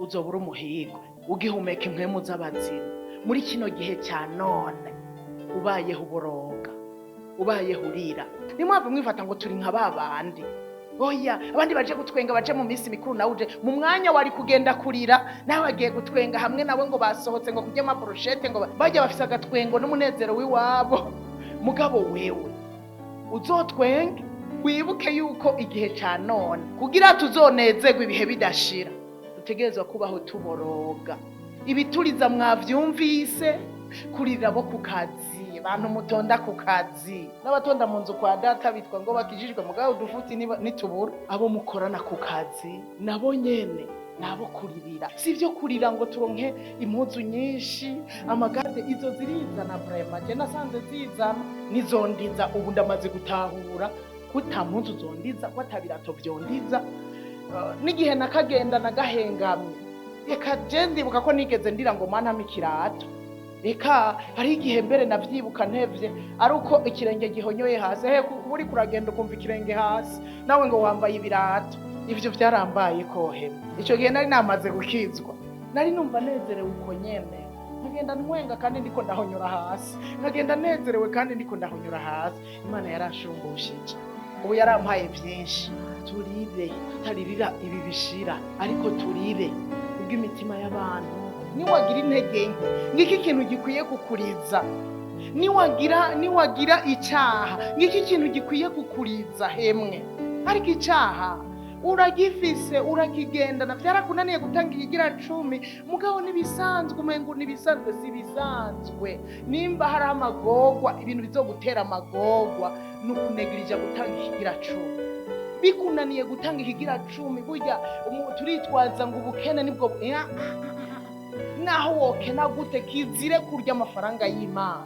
uzobura umuhigo ugihumeka impwemu z'abazima muri kino gihe cya none, ubayeho uboroga, ubayeho urira. Ni mpamvu mwifata ngo turi nka babandi. Oya, abandi baje gutwenga, baje mu minsi mikuru, nawe uje mu mwanya wari kugenda kurira, nawe agiye gutwenga hamwe nawe ngo basohotse ngo kurya amabrochette, ngo bajya bafise agatwengo n'umunezero w'iwabo. Mugabo wewe uzotwenge, wibuke yuko igihe cya none kugira tuzonezerwe ibihe bidashira, dutegerezwa kubaho tuboroga. Ibituriza mwavyumvise, kurira bo ku kazi, abantu mutonda ku kazi, n'abatonda mu nzu kwa data bitwa ngo bakijijwe, mugabo udufuti nitubura. Abo mukorana ku kazi nabo nyene nabo kuririra. Sivyo kurira ngo turonke impuzu nyinshi, amagade izo zirizana vraiment, je nasanze zizana nizondiza. Ubu ndamaze gutahura kuta mpuzu zondiza, kwatabirato vyondiza. N'igihe nakagenda nagahengamye, reka je ndibuka ko nigeze ndira ngo mana mikirato. Eka hari igihe mbere navyibuka ntevye, ari uko ikirenge gihonyoye hasi. Uri kuragenda ukumva ikirenge hasi, nawe ngo wambaye ibirato. Ivyo vyarambaye kohera. Ico gihe nari namaze gukizwa, nari numva nezerewe uko nyene, nkagenda ntwenga kandi ndiko ndahonyora hasi, nkagenda nezerewe kandi ndiko ndahonyora hasi. Imana yarashumbushije, ubu yarampaye vyinshi. Turire, tutaririra ibi bishira, ariko turire kubw'imitima y'abantu. Niwagira intege nke, ngiki kintu gikwiye kukuriza. Niwagira icaha, ngiki kintu gikwiye kukuriza hemwe. Ariko icaha uragifise, urakigendana, vyarakunaniye gutanga ikigira 10, mugabo nibisanzwe. Umengo nibisanzwe, si bisanzwe. Nimba hari amagorwa, ibintu bizogutera amagorwa nukunegirija gutanga ikigira 10. Bikunaniye gutanga ikigira 10, burya turitwaza ngo ubukene nibwo naho wokena gute, kizire kurya amafaranga y'Imana.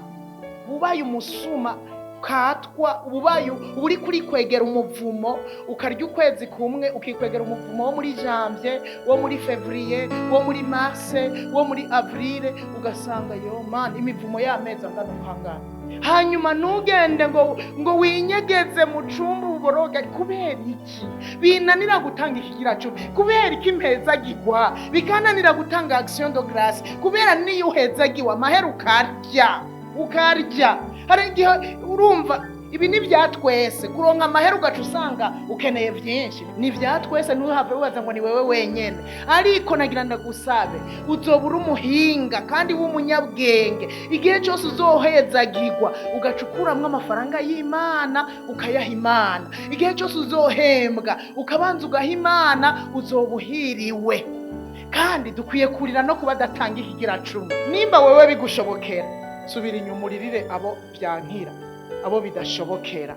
Ubaye umusuma katwa, ubaye uri kuri kwegera umuvumo, ukarya ukwezi kumwe ukikwegera umuvumo wo muri janvier, wo muri février, wo muri mars, wo muri avril, ugasanga yo man imivumo y'amezi angana ukangana. Hanyuma nugende ngo winyegeze mu cumba uboroga. Kubera iki binanira gutanga ikigira 10? Kubera iki impeza gigwa bikananira gutanga action de grâce? Kubera niyo uheza giwa amahera ukarya. Hari igihe urumva ibi ni vyatwese, kuronka amahera ugaca usanga ukeneye vyinshi. Ni vyatwese, ntuhave ubaza ngo ni wewe wenyene. Ariko nagira ndagusabe, uzobura umuhinga kandi w'umunyabwenge. Igihe cyose uzohezagirwa ugacukuramwo amafaranga y'Imana ukayaha Imana. Igihe cyose uzohembwa ukabanza ugaha Imana, uzobuhiriwe. Kandi dukwiye kurira no kuba datanga ikigira 10. Nimba wewe bigushobokera, subira inyuma uririre abo vyankira, abo bidashobokera.